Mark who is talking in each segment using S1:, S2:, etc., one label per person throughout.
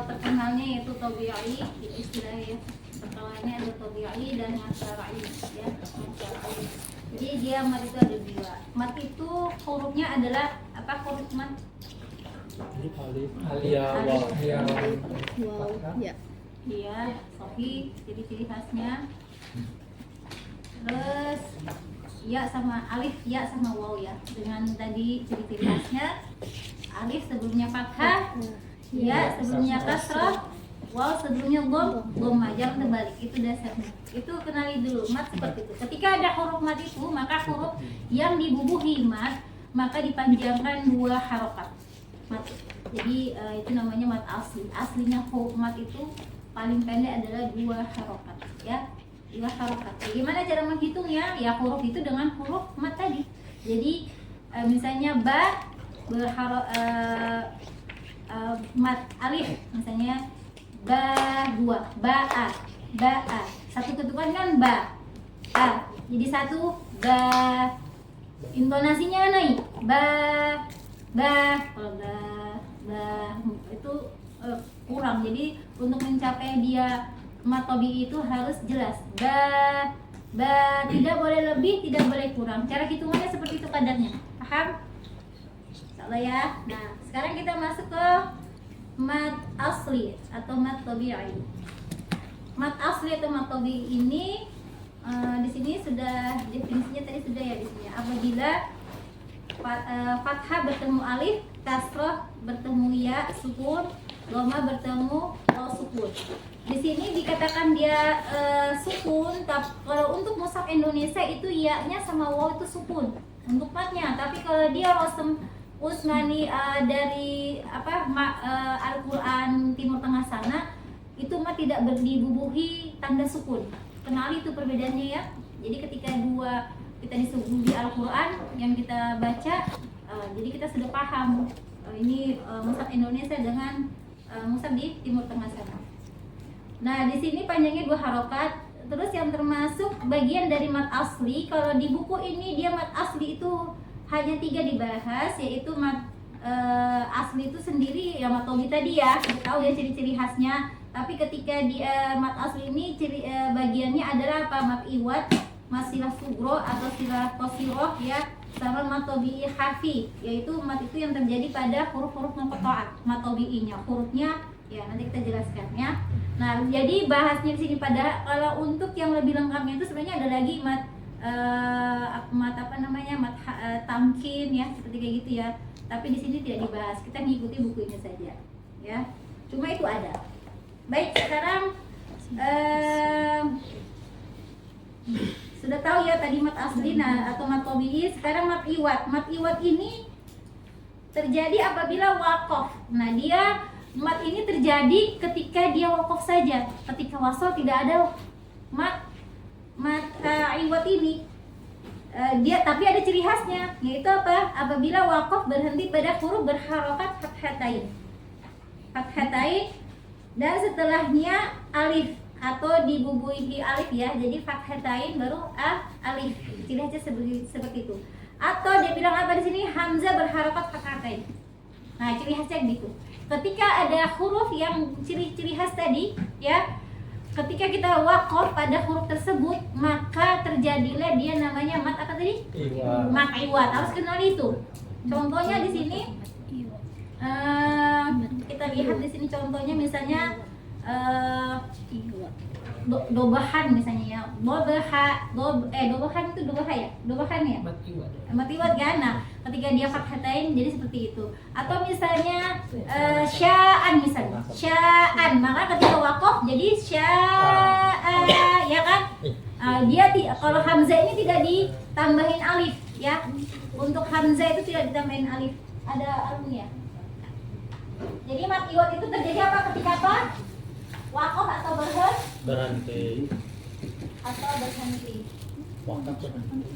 S1: terkenalnya yaitu tabi'i, istilahnya terkenalnya ada tabi'i dan syar'i ya. Jadi dia mat itu ada dua. Mat itu hurufnya adalah apa huruf mat?
S2: Alif,
S3: Ya.
S1: Iya, sahih, ciri-ciri khasnya. Terus ya sama alif, ya sama waw ya. Dengan tadi ciri-ciri khasnya alif sebelumnya fathah, ya sebelumnya kasrah, waw sebelumnya dhamma, jangan terbalik. Itu dasarnya. Itu kenali dulu mat seperti itu. Ketika ada huruf mat itu, maka huruf yang dibubuhi mat maka dipanjangkan 2 harokat. Mat. Jadi itu namanya mat asli. Aslinya huruf mat itu paling pendek adalah 2 harokat, ya. 2 harokat. Bagaimana cara menghitungnya? Ya huruf itu dengan huruf mat tadi. Jadi misalnya ba mat alif, misalnya ba 2, ba a. Satu ketukan kan ba a. Jadi satu ba. Intonasinya naik ba. Kalau ba itu kurang. Jadi untuk mencapai dia mat tabi'i itu harus jelas ba, tidak boleh lebih, tidak boleh kurang. Cara hitungannya seperti itu kadarnya. Paham? Insyaallah ya. Nah, sekarang kita masuk ke mat asli atau mat tabi'i. Mat asli atau mat tabi'i ini di sini sudah definisinya tadi sudah ya di sini. Apabila fathah bertemu alif, kasroh bertemu ya, sukun, dhamma bertemu waw sukun. Di sini dikatakan dia sukun. Kalau untuk mushaf Indonesia itu ya-nya sama waw itu sukun untuk matnya. Tapi kalau dia rosem Usmani dari Al-Quran Timur Tengah sana itu mat tidak dibubuhi tanda sukun. Kenali itu perbedaannya ya. Jadi ketika kita disuguhi di Al-Quran yang kita baca, jadi kita sudah paham ini mushaf Indonesia dengan mushaf di Timur Tengah sana. Nah di sini panjangnya 2 harokat. Terus yang termasuk bagian dari mat asli, kalau di buku ini dia mat asli itu hanya 3 dibahas, yaitu mat asli itu sendiri ya mat tabi'i tadi ya, kita tahu ya ciri-ciri khasnya. Tapi ketika di mat asli ini bagiannya adalah apa? Mat iwad, mat silah sugro atau silah qasiroh ya, sama mat tabi'i khafi, yaitu mat itu yang terjadi pada huruf-huruf muqatta'ah. Mat tabi'inya hurufnya ya nanti kita jelaskan ya. Nah, jadi bahasnya di sini pada kalau untuk yang lebih lengkapnya itu sebenarnya ada lagi mat tamkin ya, seperti kayak gitu ya. Tapi di sini tidak dibahas. Kita ngikuti buku ini saja ya. Cuma itu ada. Baik, sekarang sudah tahu ya tadi mat asli atau mat tabi'i. Sekarang mat iwad. Mat iwad ini terjadi apabila waqaf. Nah, dia mat ini terjadi ketika dia waqaf saja. Ketika wasal tidak ada mat iwad ini. Dia tapi ada ciri khasnya, yaitu apa? Apabila waqaf berhenti pada huruf berharokat fathatain dan setelahnya alif atau dibubuhi alif ya. Jadi fathatain baru alif. Ciri khasnya seperti itu. Atau dia bilang apa di sini? Hamzah berharokat fathatain. Nah, ciri khasnya gitu. Ketika ada huruf yang ciri-ciri khas tadi ya, ketika kita waqaf pada huruf tersebut, maka terjadilah dia namanya mat apa tadi? Mat iwad. Harus kenal itu. Contohnya di sini kita lihat di sini contohnya misalnya dobahan misalnya ya. Dobahan itu dobahan ya? Dobahan ya? Mat iwad kan? Nah, ketika dia fathatain jadi seperti itu. Atau misalnya sya'an misalnya. Sya'an, maka ketika waqaf jadi sya'a ya kan? Dia kalau hamzah ini tidak ditambahin alif ya. Untuk hamzah itu tidak ditambahin alif. Ada alumni ya. Jadi mat iwad itu terjadi apa ketika apa? Waqaf atau
S2: berhenti.
S1: Atau berhenti.
S2: Waqaf berhenti.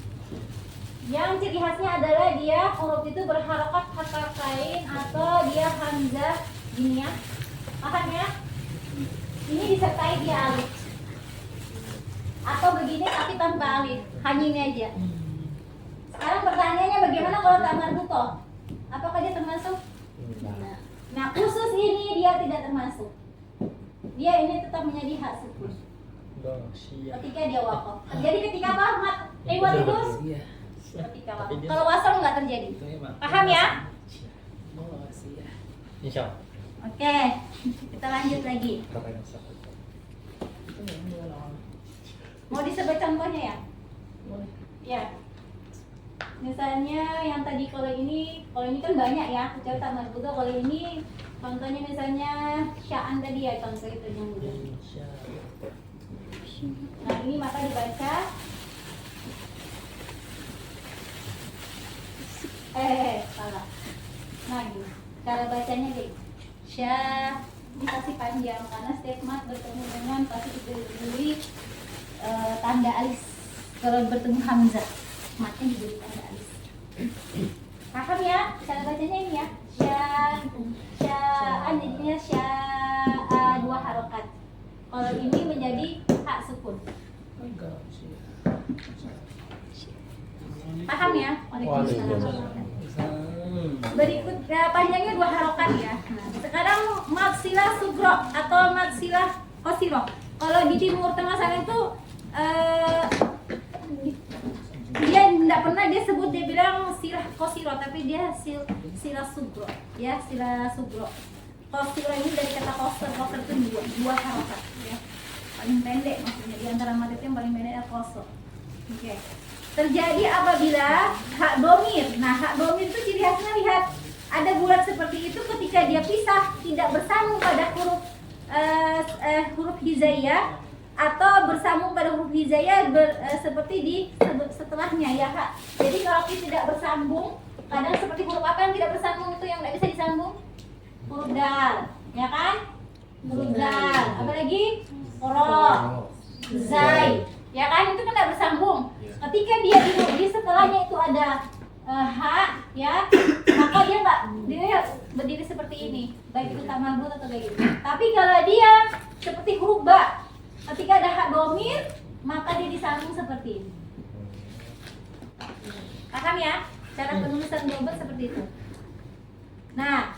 S1: Yang ciri khasnya adalah dia huruf itu berharokat fathatain atau dia hamzah gini ya. Paham ya? Ini disertai dia alif. Atau begini tapi tanpa alif, hanya ini aja. Sekarang pertanyaannya bagaimana kalau tak marbutoh? Apakah dia termasuk? Nah, khusus ini dia tidak termasuk. dia ini tetap menjadi hak sukun.
S2: Siap.
S1: Ketika dia wakaf. Terjadi ketika apa? Terus?
S3: Iya.
S1: Ketika wakaf. Kalau wasal nggak terjadi. Paham ya?
S2: Insya Allah.
S1: Oke, kita lanjut lagi. Mau disebut contohnya ya? Ya. Misalnya yang tadi kalau ini kan banyak ya, kecuali tak marbuto. Kalau ini contohnya misalnya sya'an tadi ya, contoh itu yang mudah. Nah ini maka dibaca salah. Nah gini, cara bacanya deh. Syah dikasih panjang karena setiap mat bertemu dengan pasti diberi tanda alis. Kalau bertemu hamzah, matnya diberi tanda alis. Paham ya? Cara bacanya ini ya. Sya'an jadinya sya'a 2 harokat. Kalau ini menjadi hak sukun. Paham ya? Berikut panjangnya 2 harokat ya. Nah, sekarang maksilah sugro atau maksilah kosiro. Kalau di Timur Tengah sana itu dia tidak pernah dia sebut, dia bilang silah kosiro, tapi dia silah sugro ya, silah sugro. Kosiro ini dari kata koser itu dua harokat ya, paling pendek maksudnya di antara mat itu yang paling pendek adalah koser. Oke. Terjadi apabila hak domir. Nah hak domir itu ciri khasnya lihat ada bulat seperti itu ketika dia pisah tidak bersambung pada huruf hizaiyah atau bersambung pada huruf hizaiyah seperti di setelahnya ya Kak. Jadi kalau tidak bersambung, kadang seperti huruf apa yang tidak bersambung itu yang tidak bisa disambung? Huruf dal, ya kan? Huruf dal. Apa lagi? Ro, zai, ya kan? Itu kan tidak bersambung. Ketika dia di setelahnya itu ada hak, ya, maka dia berdiri seperti ini, baik itu tak marbut atau kayak gitu. Tapi kalau dia seperti huruf ba, ketika ada hak domir, maka dia disambung seperti ini. Paham ya? Cara penulisan jawaban seperti itu. Nah,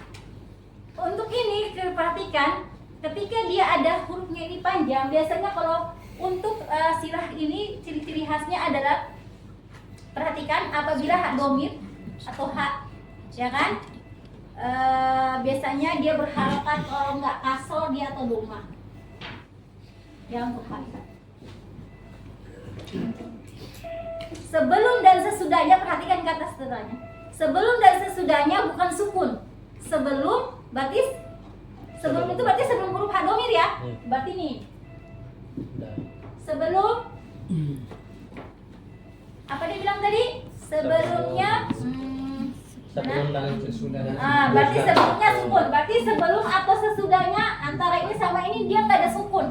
S1: untuk ini perhatikan, ketika dia ada hurufnya ini panjang, biasanya kalau untuk silah ini ciri-ciri khasnya adalah, perhatikan apabila hak domir atau hak, ya kan? Biasanya dia berharokat, kalau nggak kasro dia atau doma. Ya untuk hak. Sebelum dan sesudahnya, perhatikan kata setelahnya. Sebelum dan sesudahnya bukan sukun. Sebelum berarti sebelum itu berarti sebelum huruf hak domir ya. Berarti nih. Sebelum apa dia bilang tadi? Sebelumnya
S2: sebelum dan sesudahnya.
S1: Berarti sebelumnya sukun. Berarti sebelum atau sesudahnya antara ini sama ini dia nggak ada sukun.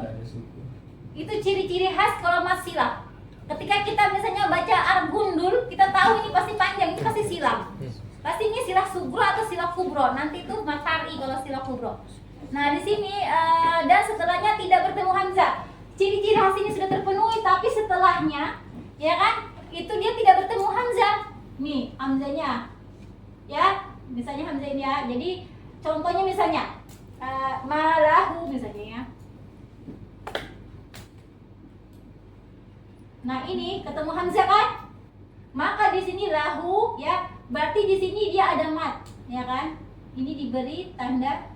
S1: Itu ciri-ciri khas kalau masilah. Ketika kita misalnya baca Argundul, kita tahu ini pasti panjang, itu pasti silah. Pasti ini silah sugro atau silah kubro. Nanti itu matari kalau silah kubro. Nah di sini dan setelahnya tidak bertemu hamzah. Ciri-ciri khas ini sudah terpenuhi, tapi setelahnya, ya kan, itu dia tidak bertemu hamzah. Nih hamzahnya, ya, misalnya hamzah ini ya. Jadi contohnya misalnya malahu misalnya ya. Nah ini ketemu hamzah kan? Maka di sini lahu ya, berarti di sini dia ada mat, ya kan? Ini diberi tanda.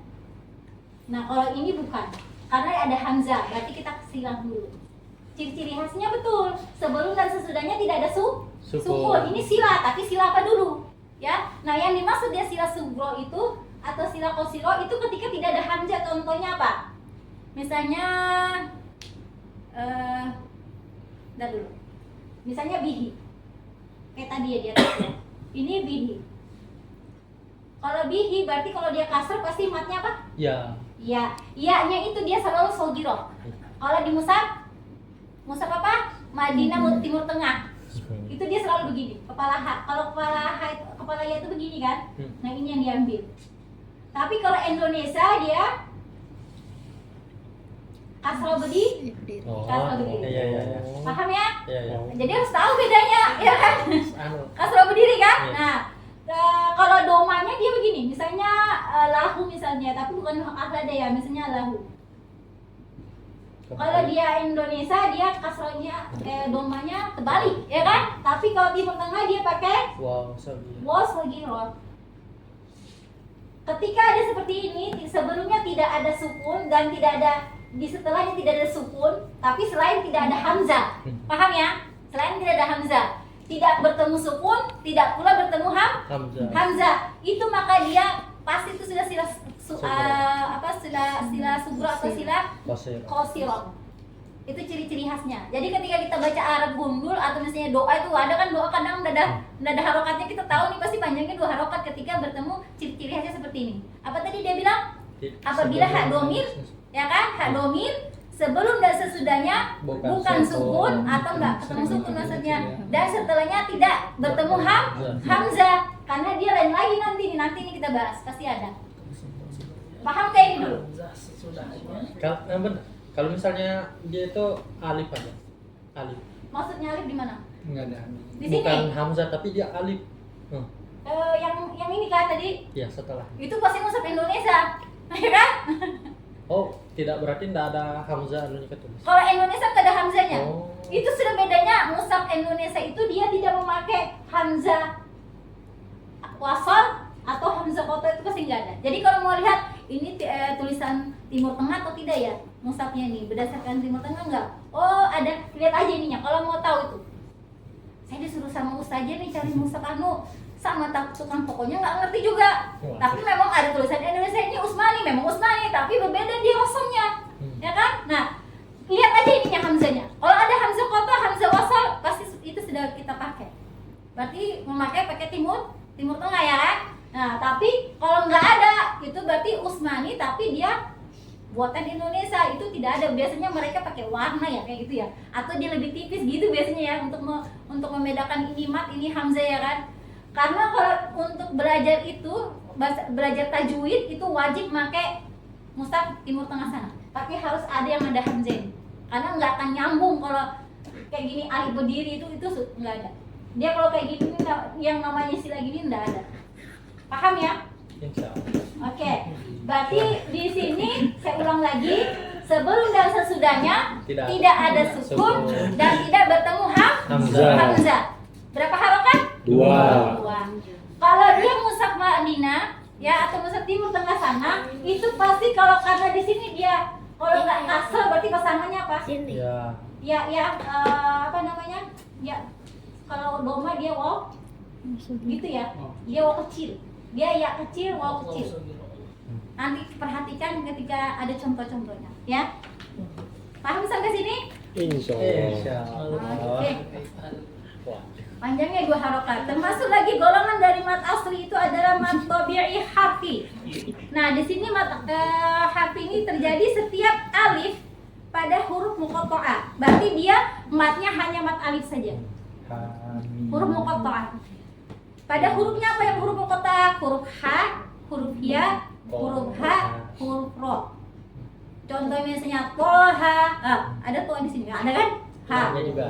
S1: Nah kalau ini bukan, karena ada hamzah, berarti kita silah dulu. Ciri-ciri khasnya betul. Sebelum dan sesudahnya tidak ada sukun. Ini sila, tapi sila apa dulu? Ya. Nah yang dimaksud dia sila sugro itu atau sila kosiro itu ketika tidak ada hamzah. Contohnya apa? Misalnya dulu. Misalnya bihi. Kayak tadi ya dia. Ini bihi. Kalau bihi berarti kalau dia kasar pasti matnya apa?
S2: Ya.
S1: Ya, iya-nya itu dia selalu sogiro. Kalau di Musab apa? Madinah Timur Tengah. Itu dia selalu begini, kepala ha. Kalau kepala ya itu begini kan? Nah, ini yang diambil. Tapi kalau Indonesia dia kasro berdiri. Kasro berdiri.
S2: Iya.
S1: Paham ya?
S2: Iya.
S1: Jadi harus tahu bedanya, ya kan? Kasro berdiri kan? Nah, kalau domanya dia begini, misalnya lahu misalnya, tapi bukan akhlada ya, misalnya lahu. Kalau dia Indonesia dia kasrohnya domanya terbalik, ya kan? Tapi kalau Timur Tengah dia pakai
S2: Wow, sabi.
S1: wasagiro. Ketika ada seperti ini, sebelumnya tidak ada sukun dan tidak ada di setelahnya tidak ada sukun, tapi selain tidak ada hamzah. Paham ya? Selain tidak ada hamzah, tidak bertemu sukun, tidak pula bertemu
S2: Hamzah.
S1: hamzah. Itu maka dia pasti itu sudah sila sila sugro atau sila
S2: Kosir.
S1: qasirah. Itu ciri-ciri khasnya. Jadi ketika kita baca Arab gundul atau misalnya doa itu ada kan doa kadang nada harokatnya kita tahu nih pasti panjangnya 2 harokat ketika bertemu ciri-ciri khasnya seperti ini. Apa tadi dia bilang? Apabila hak domir, ya kan? Hak domir sebelum dan sesudahnya bukan sukun atau enggak ketemu sukun maksudnya, dan setelahnya tidak bertemu hamzah karena dia lain lagi nanti ini kita bahas pasti ada. Paham kayak ini dulu?
S2: Kalau misalnya dia itu alif aja. Alif.
S1: Maksudnya alif di mana?
S3: Enggak ada.
S1: Di sini.
S2: Bukan hamzah tapi dia alif.
S1: Yang ini kan tadi
S2: Ya, setelah.
S1: itu pasti mushaf Indonesia, ya kan?
S2: Oh, tidak berarti tidak ada hamzah anu ketulis.
S1: Kalau Indonesia tidak ada hamzanya.
S2: Oh.
S1: Itu sudah bedanya mushaf Indonesia itu dia tidak memakai hamzah wasal atau hamzah koto itu pasti nggak ada. Jadi kalau mau lihat ini tulisan Timur Tengah atau tidak ya mushafnya ini berdasarkan Timur Tengah nggak? Oh ada, lihat aja ininya kalau mau tahu itu. Saya disuruh sama ustaznya nih cari mushaf anu sama tukang pokoknya nggak ngerti juga.
S2: Wah.
S1: Tapi memang ada tulisan Indonesia ini Usmani, memang Usmani tapi berbeda di rosomnya, ya kan? Nah lihat aja ininya hamzanya. Kalau ada hamzah koto, hamzah wasal pasti itu sudah kita pakai. Berarti pakai Timur Tengah ya kan? Nah, tapi kalau nggak ada, itu berarti Usmani tapi dia buatan Indonesia, itu tidak ada. Biasanya mereka pakai warna ya kayak gitu ya. Atau dia lebih tipis gitu biasanya ya untuk membedakan ini mat, ini hamzah ya kan? Karena kalau untuk belajar itu, belajar tajwid itu wajib pakai mushaf Timur Tengah sana. Tapi harus ada yang ada hamzah. Karena nggak akan nyambung kalau kayak gini alif berdiri itu nggak ada. Dia kalau kayak gini yang namanya istilah gini nggak ada. Paham ya?
S2: Insya Allah.
S1: Oke. Berarti di sini saya ulang lagi, sebelum dan sesudahnya tidak ada sukun dan tidak bertemu hamzah. Berapa harokat?
S3: 2.
S1: Kalau dia mushaf Madinah ya atau mushaf Timur Tengah sana, itu pasti kalau karena di sini dia kalau nggak kasar berarti pasangannya apa?
S2: Ya.
S1: Apa namanya? Ya kalau doma dia waw gitu ya. Dia waw kecil. Dia ya kecil, waw kecil. Nanti perhatikan ketika ada contoh-contohnya, ya. Paham sampai sini?
S2: Insya Allah.
S1: Oke.
S2: Wah.
S1: Panjangnya 2 harokat. Termasuk lagi golongan dari mat asli itu adalah mat tabi'i harfi. Nah, di sini mat harfi ini terjadi setiap alif pada huruf muqatta'ah. Berarti dia matnya hanya mat alif saja. Huruf muqatta'ah. Pada hurufnya apa yang huruf muqatta'ah? Huruf ha, huruf ya, huruf ha, huruf ro. Contohnya misalnya toha, ada toha di sini, ada kan? Ha.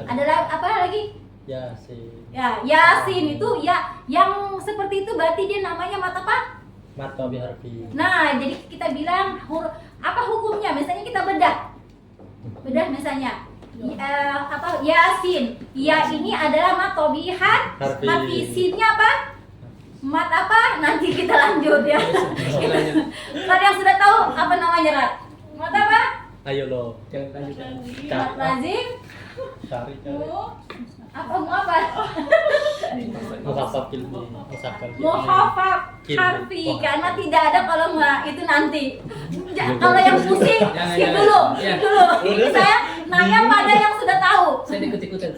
S1: Ada apa lagi?
S2: Yasin.
S1: Ya, Yasin itu ya yang seperti itu berarti dia namanya mat apa?
S2: Mat tabi harfi.
S1: Nah, jadi kita bilang huruf apa hukumnya? Misalnya kita bedah misalnya Yasin. Ya ini adalah mat tabihat, mat isinnya apa? Mat apa? Nanti kita lanjut ya. Kalau yang sudah tahu apa namanya, Rat? Mat apa?
S2: Ayo lo.
S1: Mat lazim.
S2: Cari.
S1: Apa?
S2: Muhafaf ilmi.
S1: Muhafaf harfi karena tidak ada kalau nggak itu nanti. Kalau yang pusing skip dulu. Ini saya nanya pada yang sudah tahu.
S3: Saya ikut-ikutan.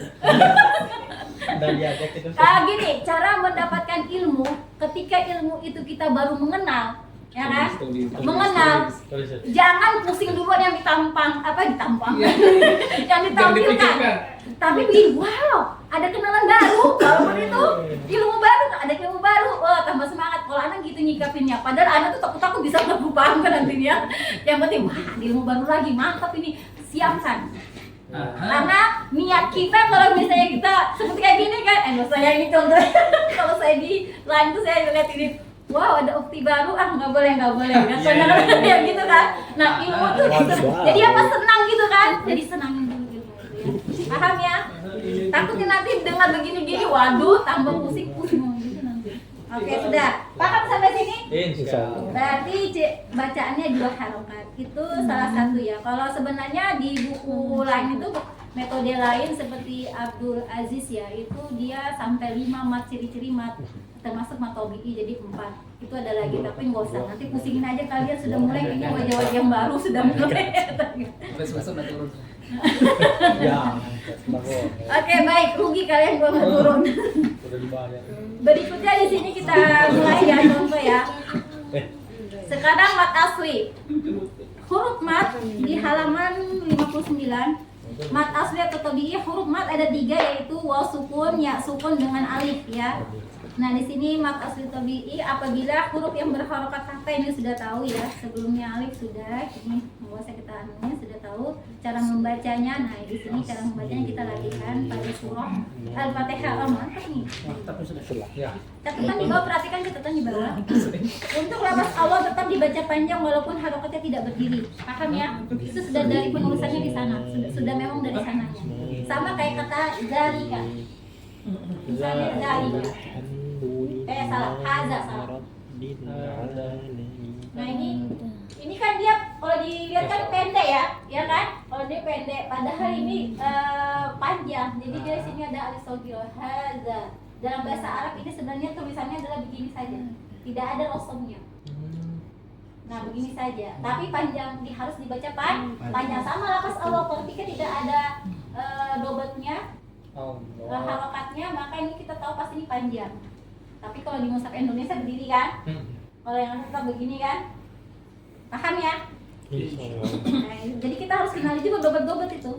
S2: Dan diajak itu.
S1: Gini, cara mendapatkan ilmu ketika ilmu itu kita baru mengenal, ya kan? Mengenal. Jangan pusing duluan yang ditampang, yang ditampilkan. Tapi begini, wow, ada kenalan baru. Kalau itu ilmu baru, ada ilmu baru. Wah, tambah semangat. Kalau anak gitu nyikapinnya. Padahal anak tuh takut bisa paham kan nantinya. Yang penting, wah, ada ilmu baru lagi. Mantap ini. Siapkan. Karena niat kita kalau misalnya kita seperti kayak gini kan, saya ini contohnya. Kalau saya di lain tuh saya lihat ini wow ada ukti baru, nggak boleh kan, kadang-kadang gitu kan. Nah ilmu tuh jadi apa, senang gitu kan, jadi senangin dulu ilmu itu ya. Paham ya? Takutnya nanti dengar begini-gini, waduh tambah pusing gitu nanti. Oke, sudah paham sampai sini?
S2: Insya Allah.
S1: Berarti bacaannya 2 harokat itu salah satu ya. Kalau sebenarnya di buku lain itu metode lain seperti Abdul Aziz ya, itu dia sampai 5 mat, ciri-ciri mat, termasuk mat tobi'i jadi 4. Itu ada lagi, tapi nggak usah, nanti pusingin aja kalian, sudah mulai kayaknya wajah-wajah yang baru sudah mulai.
S2: Ya.
S1: Oke, baik, rugi kalian gua nggak turun.
S2: Sudah dibayar.
S1: Berikutnya di sini kita mulai ya, contoh ya. Sekarang mat asli. Huruf mat di halaman 59. Mat asli atau tabi'i, huruf mat ada 3, yaitu waw sukun, ya sukun dengan alif ya. Nah di sini mat asli tabi'i apabila huruf yang berharokat fathah, ini sudah tahu ya, sebelumnya alif sudah, ini nggak usah kita anunya, sudah tahu cara membacanya. Nah di sini cara membacanya kita latihan pada surah Al-Fatihah. Mantap nih.
S2: Ya.
S1: Catatan di bawah, perhatikan catatan di bawah. Untuk lafaz Allah tetap dibaca panjang walaupun harokatnya tidak berdiri. Paham ya? Itu sudah dari penulisannya di sana. Sudah memang dari sananya. Sama kayak kata zalika. Misalnya zalika. Salah. Haza salah. Nah ini kan dia kalau dilihat kan pendek ya kan? Kalau dia pendek, padahal ini panjang. Jadi dia sini ada alif sogiro. Haza. Dalam bahasa Arab ini sebenarnya tulisannya adalah begini saja, tidak ada rosomnya. Nah begini saja, tapi panjang, harus dibaca panjang. Sama lafaz Allah, ketika tidak ada dobetnya, harokatnya, maka ini kita tahu pasti ini panjang. Tapi kalau di mushaf Indonesia berdiri kan, kalau yang tetap begini kan, paham ya? Nah, jadi kita harus kenali juga dobet-dobet itu.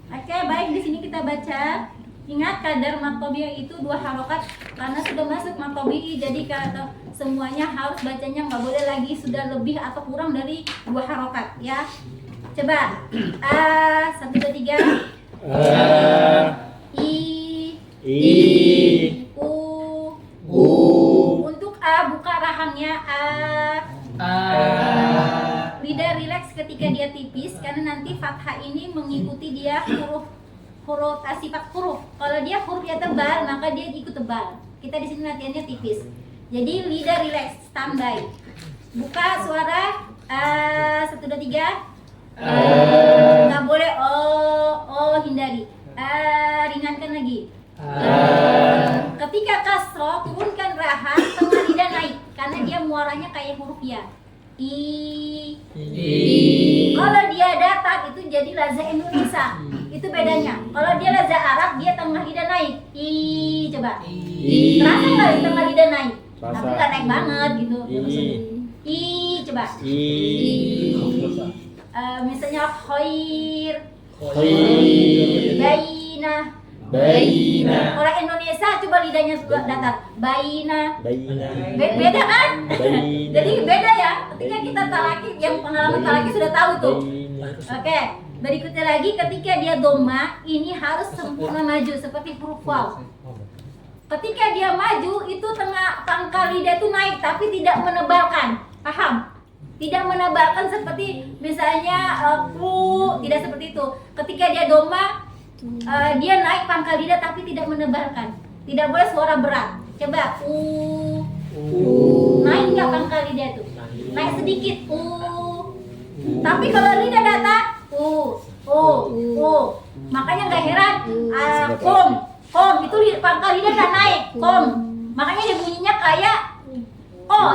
S1: Oke, baik, di sini kita baca. Ingat kadar mat tobi'i itu 2 harokat karena sudah masuk mat tobi'i, jadi kata semuanya harus bacanya, nggak boleh lagi sudah lebih atau kurang dari 2 harokat ya. Coba 1, 2, 3. I U. Untuk A buka rahangnya lidah rileks ketika dia tipis, karena nanti fathah ini mengikuti dia huruf sifat huruf. Kalau dia hurufnya tebal, maka dia ikut tebal. Kita di sini latihannya tipis. Jadi lidah rileks, standby. Buka suara 1, 2, 3. Nggak boleh hindari. Ringankan lagi. Ketika kasroh, turunkan rahang, tengah lidah naik karena dia muaranya kayak huruf ya. I. Kalau dia datar itu jadi laza Indonesia. Itu bedanya. Kalau dia laza Arab, dia tengah lidah naik. I, coba. Terasa nggak di tengah lidah naik? Tapi nggak naik banget gitu. I, coba. Misalnya khair, baina. Orang Indonesia coba lidahnya datar. Baina. Beda kan? Jadi beda ya. Ketika kita talaki, yang pengalaman talaki sudah tahu tuh. Oke. Berikutnya lagi, ketika dia doma, ini harus sempurna maju seperti huruf waw. Ketika dia maju, itu tengah pangkal lidah itu naik, tapi tidak menebalkan. Paham? Tidak menebalkan seperti misalnya tidak seperti itu. Ketika dia doma, dia naik pangkal lidah tapi tidak menebalkan. Tidak boleh suara berat. Coba naik nggak pangkal lidah itu? Naik sedikit. Tapi kalau lidah datar, makanya nggak heran. Kom itu pangkal lidah nggak naik. Kom, makanya dia bunyinya kayak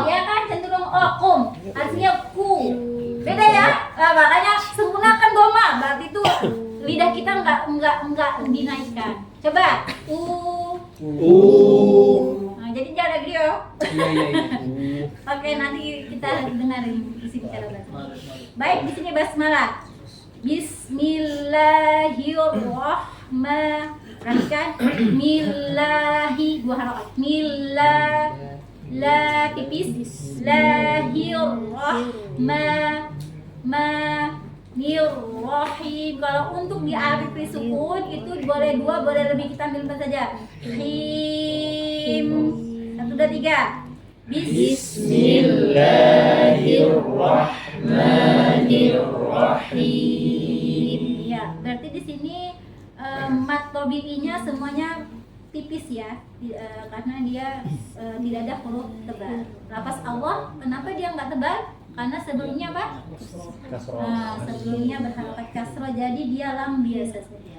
S1: ya kan, cenderung kom. Artinya ku. Beda ya. Makanya sempurnakan doma. Berarti itu lidah kita enggak dinaikkan. Coba Nah, jadi jangan gini ya. Iya. Oke, nanti kita dengerin di sini cara baca. Baik, di sini basmalah. Bismillahirrahmanirrahim. Perhatikan, millahi, 2 harokat. La tipis, lahirrahmanirrahim. Kalau untuk di alif sukun itu boleh 2, boleh lebih, kita ambil saja. Him. Satu, dua, tiga. Bismillahirrahmanirrahim. Ya, berarti di sini mat tabi'inya semuanya tipis ya, karena dia tidak ada huruf tebal. Lafaz Allah, kenapa dia nggak tebal? Karena sebelumnya apa?
S2: Kasroh.
S1: Sebelumnya berharokat kasroh, jadi dia lam biasa saja.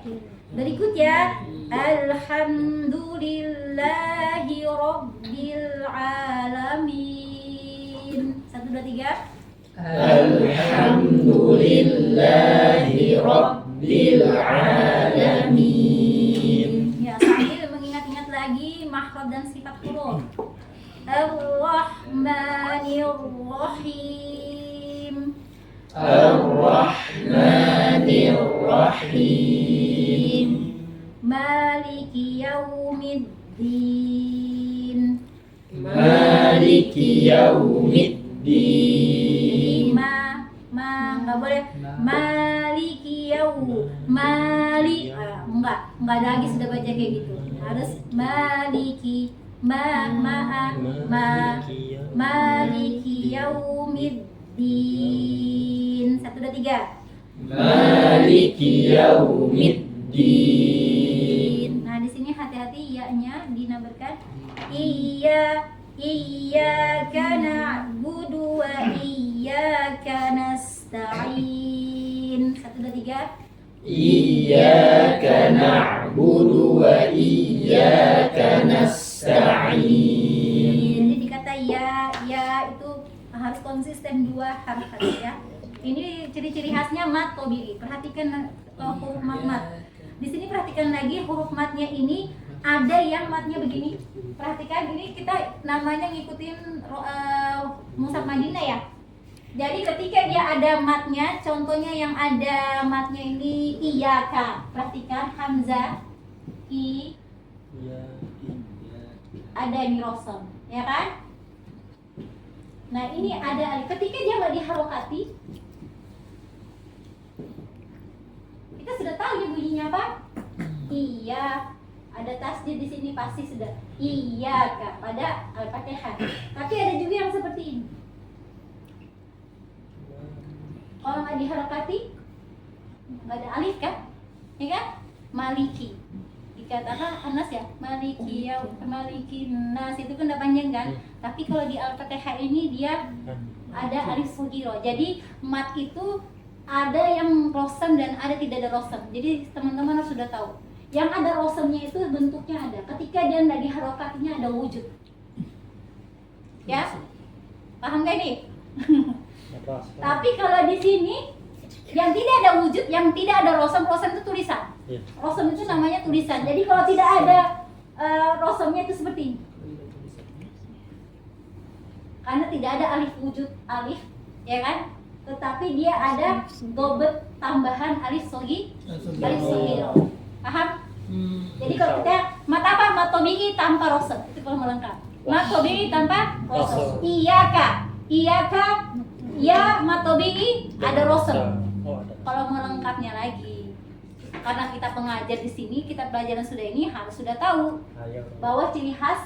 S1: Berikut ya, alhamdulillahi rabbil alamin. Satu, dua, tiga.
S3: Alhamdulillahi rabbil alamin.
S1: Ya, sambil mengingat-ingat lagi makhraj dan sifat huruf. Ar-Rahmanir-Rahim.
S3: Ar-Rahmanir-Rahim.
S1: Maliki Yaumiddin.
S3: Maliki Yaumiddin.
S1: Nggak boleh Maliki enggak ada lagi sudah baca kayak gitu, harus Maliki Maliki Yaumiddin. Satu, dua, tiga.
S3: Maliki Yaumiddin.
S1: Nah, di sini hati-hati ya-nya dinabarkan. Iyyaka na'budu wa iyyaka nasta'in. Satu, dua, tiga.
S3: Iyyaka na'budu wa iyyaka nasta'in.
S1: Jadi dikata ya itu harus konsisten dua harakat ya. Ini ciri-ciri khasnya mat tabi'i. Perhatikan huruf mat. Di sini perhatikan lagi huruf matnya ini ada yang matnya begini. Perhatikan ini kita namanya ngikutin Mushaf Madinah ya. Jadi ketika dia ada matnya, contohnya yang ada matnya ini iyaka. Perhatikan hamzah i ada ini rosom, ya kan? Nah ini ada alif. Ketika dia nggak diharokati, kita sudah tahu dia bunyinya apa? Iya. Ada tasdid di sini pasti sudah iyaka pada al-fatihah. Tapi ada juga yang seperti ini. Kalau nggak diharokati, nggak ada alif kan? Ya kan? Maliki. Dikatakan Anas ya, Maliki ya, Maliki Nas itu kan udah panjang kan? Tapi kalau di Al-Fatihah ini dia ada alif sugiro. Jadi mat itu ada yang rosem dan ada tidak ada rosem. Jadi teman-teman harus sudah tahu. Yang ada rosemnya itu bentuknya ada. Ketika dia nggak diharokatinya ada wujud. Ya, paham gak nih? Tapi kalau di sini yang tidak ada wujud, yang tidak ada rosem itu tulisan. Rosem itu namanya tulisan. Jadi kalau tidak ada rosemnya itu seperti ini. Karena tidak ada alif wujud alif, ya kan? Tetapi dia ada dobet tambahan alif sogi, alif sogiro. Paham? Jadi kalau kita mat apa? Mat tabi'i tanpa rosem. Itu kalau melengkap. Mat tabi'i tanpa rosem. Iyaka ya mat tabi'i ada rosem. Kalau mau lengkapnya lagi, karena kita pengajar di sini, kita pelajaran sudah ini harus sudah tahu bahwa ciri khas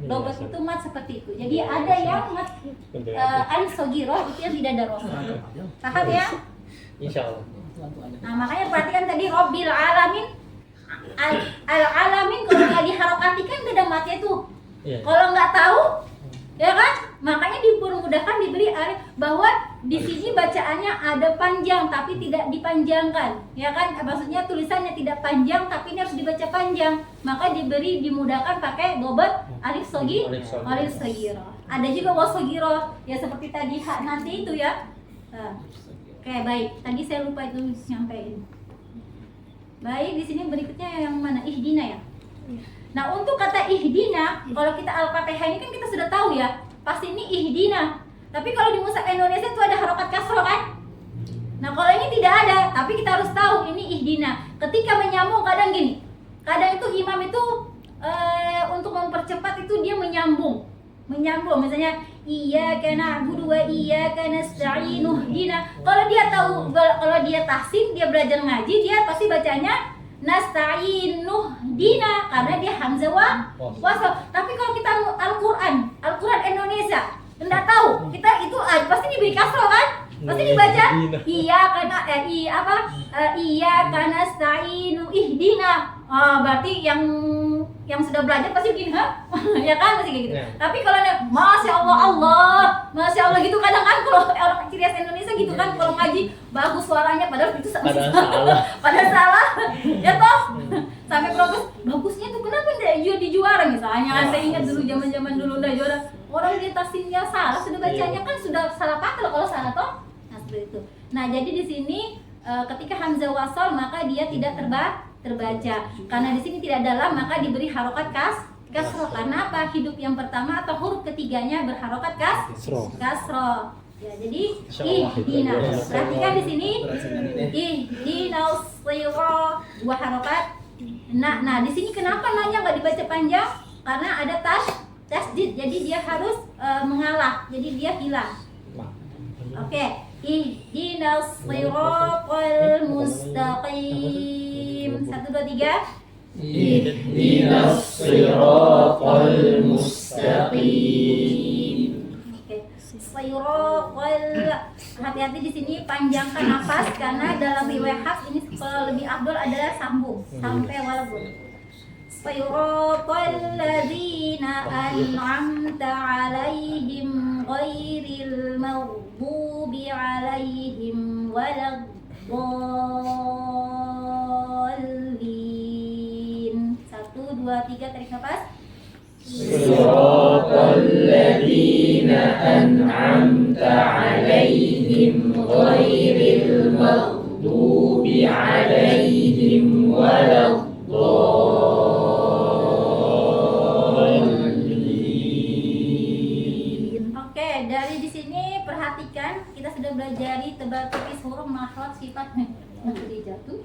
S1: dobet itu mat seperti itu. Jadi ada yang mat alif sogiro itu yang tidak ada rosem. Paham ya?
S2: Insyaallah.
S1: Nah makanya perhatikan tadi Rabbil Alamin. Al-alamin kalau nggak diharokati kan beda matnya tuh. Kalau nggak tahu, ya kan? Makanya dipermudahkan diberi alif bahwa di sini bacaannya ada panjang tapi tidak dipanjangkan, ya kan? Maksudnya tulisannya tidak panjang tapi ini harus dibaca panjang. Maka dimudahkan pakai dobet alif sogi, alif sogiro. Ada juga wasogiro, ya seperti tadi hak nanti itu ya. Oke, baik. Tadi saya lupa itu nyampein. Baik, di sini berikutnya yang mana? Ihdina ya. Nah, untuk kata ihdina, kalau kita Al-Fatihah ini kan kita sudah tahu ya, pasti ini ihdina. Tapi kalau di Mushaf Indonesia itu ada harokat kasroh kan? Nah, kalau ini tidak ada, tapi kita harus tahu ini ihdina. Ketika menyambung kadang gini, kadang itu imam itu untuk mempercepat itu dia menyambung, misalnya iyyaka na'budu wa iyyaka nasta'in ihdina. Kalau dia tahu, kalau dia tahsin, dia belajar ngaji, dia pasti bacanya nasta'inu dina karena dia hamzah wasal. Tapi kalau kita Al-Quran Indonesia enggak tahu, kita itu pasti diberi kasroh kan? Pasti dibaca iya karena nasta'inu ihdina. Berarti yang sudah belajar pasti begini, ya kan, pasti kayak gitu. Tapi kalau masya Allah gitu, kadang kan kalau orang ciri khas Indonesia gitu kan, kalau ngaji bagus suaranya padahal itu padahal salah, ya toh. Sampai protes bagusnya tuh kenapa enggak di juara misalnya kan. Saya ingat dulu zaman dulu udah juara, orang di tasinnya salah, sudah bacanya kan sudah salah pakai kalau salah toh. Nah seperti itu. Nah jadi di sini ketika hamzah wasal maka dia tidak terbaca karena di sini tidak dalam, maka diberi harokat kasroh. Karena apa? Hidup yang pertama atau huruf ketiganya berharokat kasroh. Ya, jadi ihdina. Perhatikan di sini ihdina sirah, dua harokat. Nah di sini kenapa nanya nggak dibaca panjang? Karena ada tasdid, jadi dia harus mengalah, jadi dia hilang. Oke, ihdinas siratal mustaqim. 1, 2, 3.
S3: Ihdinas siratal mustaqim.
S1: Oke, siratal. Hati-hati di sini panjangkan nafas karena dalam riwayat Hafs ini kalau lebih afdol adalah sambung sampai walaupun. Siratal ladzina an'amta 'alaihim ghairil maghdubi 'alaihim waladdallin. 1, 2, 3 tarik nafas.
S3: Siratal ladzina an'amta 'alaihim ghairil maghdubi 'alaihim waladdallin.
S1: Oke, dari di sini perhatikan kita sudah belajar tebal tipis huruf makhraj sifat dia jatuh.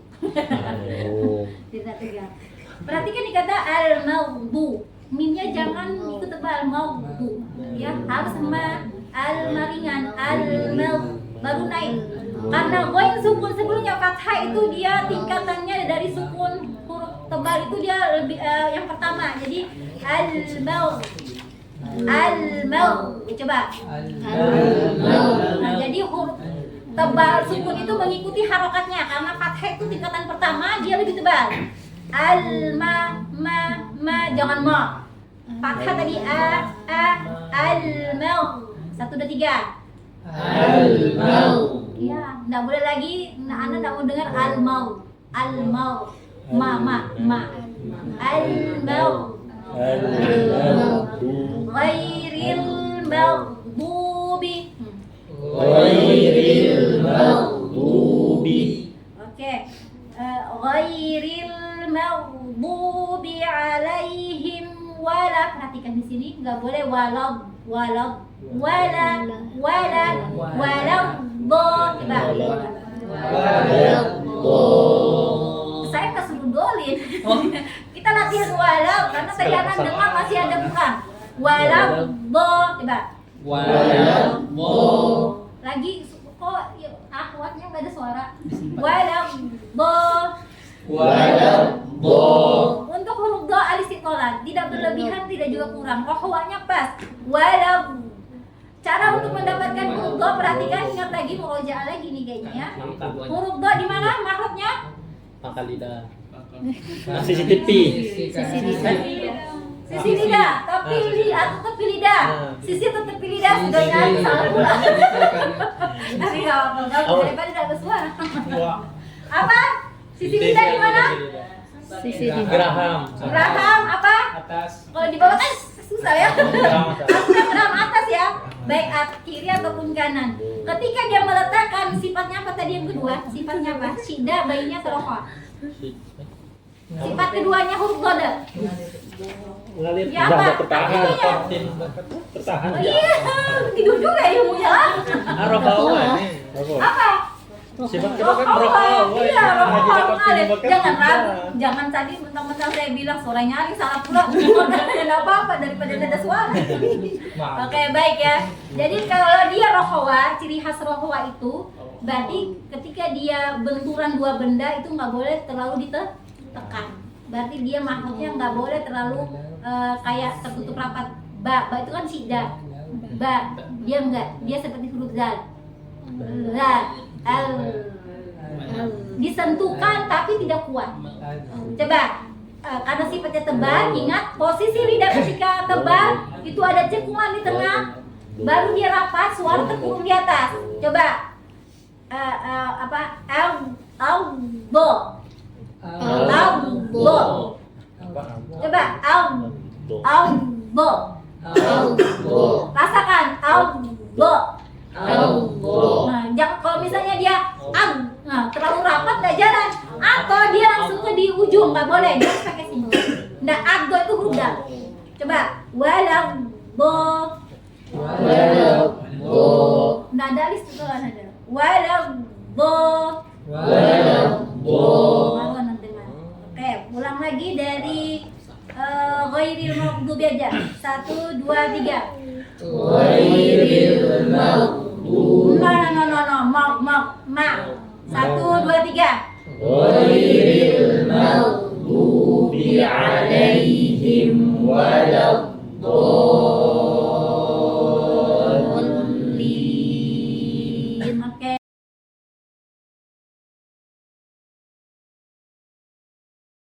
S1: Tidak tegak. Perhatikan di kata al-maghdu. Mimnya jangan ikut tebal, maghdu. Ya, harus al-maringan, baru naik. Karena ghain sukun sebelumnya fathah itu dia tingkatannya dari sukun huruf tebal itu dia lebih yang pertama. Jadi al-maghdu. Coba. Nah, jadi huruf tebal sukun itu mengikuti harokatnya karena fathah itu tingkatan pertama dia lebih tebal. Jangan ma. Fathah tadi al-maghdu. 1, 2, 3.
S3: Al-maghdu.
S1: Ya, enggak boleh lagi. Anak enggak mau dengar al-maghdu. Al-maghdu. Ma. Al-maghdu. Ghairil maghdubi. Oke. Ghairil maghdubi alaihim wala. Perhatikan di sini enggak boleh wala. Saya nggak suruh dolin. Kita latihan walau karena tadi anak dengar masih ada bukan. Walau coba. Lagi kok akhwatnya nggak ada suara. Untuk huruf do alis istiqolah tidak berlebihan, tidak juga kurang. Rohwanya pas. Cara untuk mendapatkan huruf do, perhatikan, ingat lagi murojaah lagi nih kayaknya ya. Huruf do di mana makrotnya?
S2: Pangkal lidah.
S3: CCTV.
S1: Sisi lidah, tepi lidah. Sisi tepi lidah sudah nyari salah pula. Tapi nggak apa-apa, daripada tidak ada suara. Apa? Sisi lidah di mana?
S3: Sisi
S2: Geraham.
S1: Geraham apa?
S2: Atas.
S1: Kalau di bawah kan susah ya. Harusnya geraham atas ya. Baik kiri ataupun kanan. Ketika dia meletakkan sifatnya apa tadi yang kedua? Sifatnya apa? Syiddah bayinya terofa. Sifat keduanya huruf goda.
S2: Ngalir
S1: Ya apa?
S2: bertahan. Bertahan.
S1: Oh iya, tidur juga ilmunya lah.
S2: Arafawa ini.
S1: Apa?
S2: Sifat kedua kan Arafawa.
S1: Iya, Arafawa ngalir. Jangan ragu, jangan tadi mentang-mentang saya bilang suara nyaring salah pula. Tidak apa-apa daripada ada suara. Oke, baik ya. Jadi kalau dia rohawa, ciri khas rohawa itu berarti ketika dia benturan dua benda itu nggak boleh terlalu tekan. Berarti dia makhluknya nggak boleh terlalu kayak tertutup rapat. Ba itu kan syiddah. Ba, dia enggak, dia seperti huruf zal. Al. Disentuhkan tapi tidak kuat. Coba, karena sifatnya tebal, ingat posisi lidah ketika tebal itu ada cekungan di tengah, baru dia rapat, suara terkurung di atas. Coba, bo. Coba, bo. Rasakan, bo. Nah, jangan kalau misalnya dia terlalu rapat nggak jalan, atau dia langsung ke di ujung nggak boleh, dia harus pakai sini. Nah, agdo itu huruf dal. Coba, bo. Nah, ada list itu kan ada. Bo. Oke, ulang lagi dari ghairil maghdubi aja. 1, 2, 3.
S3: Ghairil maghdubi.
S1: Ma. 1, 2, 3.
S3: Ghairil maghdubi alaihim walad